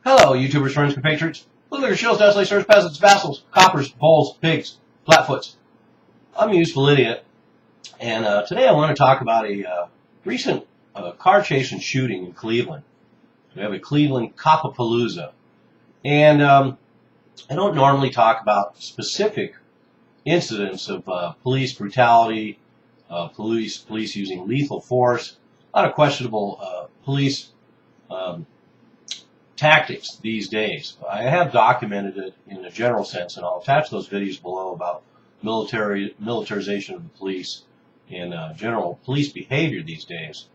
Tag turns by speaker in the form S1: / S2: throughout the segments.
S1: Hello, YouTubers, friends, compatriots, bootleggers, shills, desolate, sirs, peasants, vassals, coppers, bulls, pigs, flatfoots. I'm a useful idiot, and today I want to talk about a recent car chase and shooting in Cleveland. We have a Cleveland Copapalooza, and I don't normally talk about specific incidents of police brutality, police using lethal force, a lot of questionable police tactics these days. I have documented it in a general sense, and I'll attach those videos below about militarization of the police and general police behavior these days.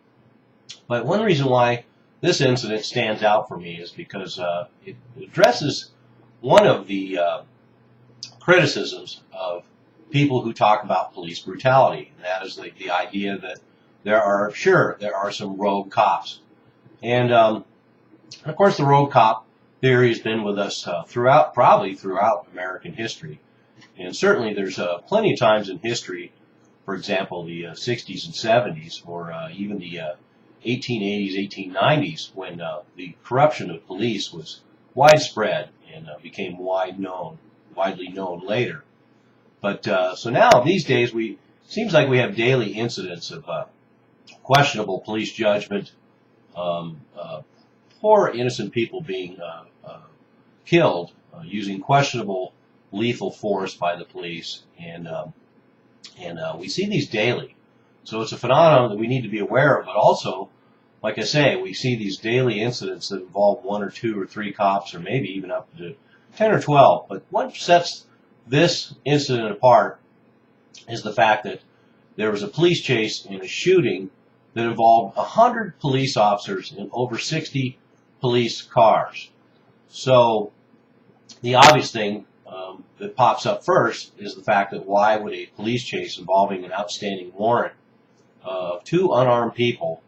S1: But one reason why this incident stands out for me is because it addresses one of the criticisms of people who talk about police brutality, and that is the idea that there are some rogue cops. And of course, the rogue cop theory has been with us probably throughout American history. And certainly there's plenty of times in history, for example, the 60s and 70s, or even the 1880s, 1890s, when the corruption of police was widespread and became widely known later. But so now, these days, seems like we have daily incidents of questionable police judgment, poor innocent people being killed using questionable lethal force by the police, and we see these daily. So it's a phenomenon that we need to be aware of, but also, like I say, we see these daily incidents that involve 1 or 2 or 3 cops, or maybe even up to 10 or 12. But what sets this incident apart is the fact that there was a police chase and a shooting that involved 100 police officers and over 60 police cars. So the obvious thing that pops up first is the fact that why would a police chase involving an outstanding warrant of 2 unarmed people,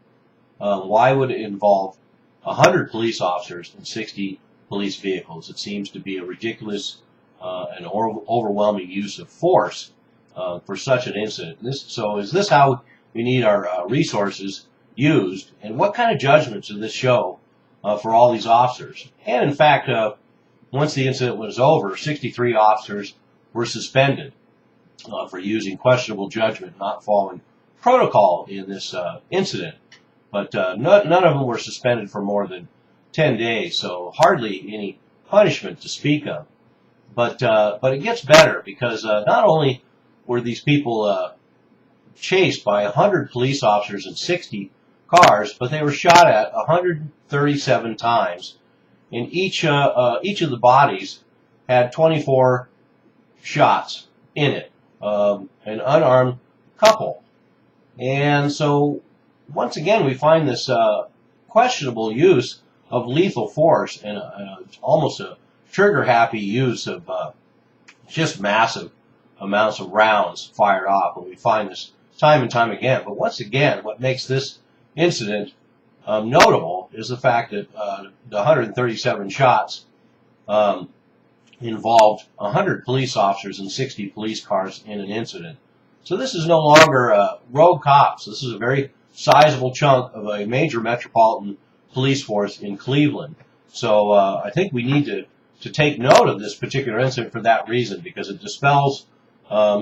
S1: why would it involve 100 police officers and 60 police vehicles? It seems to be a ridiculous and overwhelming use of force for such an incident. So is this how we need our resources used, and what kind of judgments does this show for all these officers? And in fact, once the incident was over, 63 officers were suspended for using questionable judgment, not following protocol in this incident. But none of them were suspended for more than 10 days, so hardly any punishment to speak of. But it gets better, because not only were these people chased by 100 police officers and 60 cars, but they were shot at 137 times, and each of the bodies had 24 shots in it, an unarmed couple. And so once again we find this questionable use of lethal force, and almost a trigger-happy use of just massive amounts of rounds fired off, and we find this time and time again. But once again, what makes this incident notable is the fact that the 137 shots involved 100 police officers and 60 police cars in an incident. So this is no longer rogue cops. This is a very sizable chunk of a major metropolitan police force in Cleveland. So I think we need to take note of this particular incident for that reason, because it dispels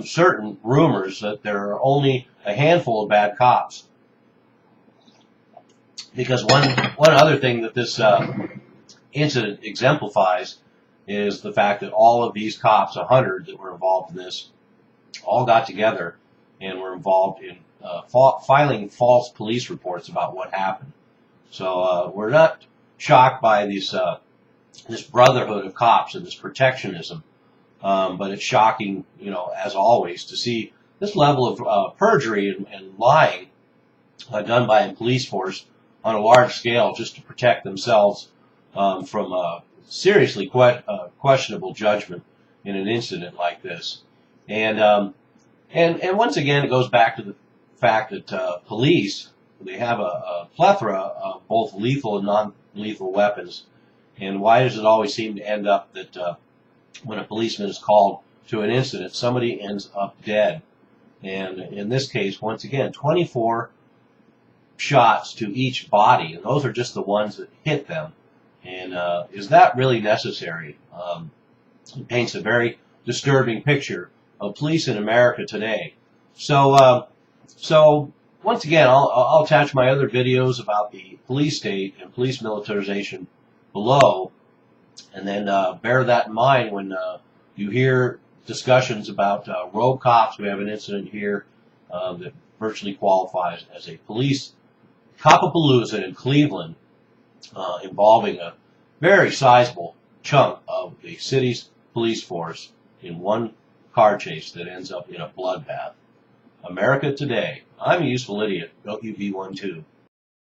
S1: certain rumors that there are only a handful of bad cops. Because one other thing that this incident exemplifies is the fact that all of these cops, 100 that were involved in this, all got together and were involved in filing false police reports about what happened. So we're not shocked by this brotherhood of cops and this protectionism, but it's shocking, as always, to see this level of perjury and lying done by a police force on a large scale just to protect themselves from seriously questionable judgment in an incident like this. And once again, it goes back to the fact that police, they have a plethora of both lethal and non-lethal weapons. And why does it always seem to end up that when a policeman is called to an incident, somebody ends up dead? And in this case, once again, 24 shots to each body, and those are just the ones that hit them. And is that really necessary? It paints a very disturbing picture of police in America today. So once again, I'll attach my other videos about the police state and police militarization below, and then bear that in mind when you hear discussions about rogue cops. We have an incident here that virtually qualifies as a police Copapalooza in Cleveland, involving a very sizable chunk of the city's police force in one car chase that ends up in a bloodbath. America today. I'm a useful idiot. Don't you be one too.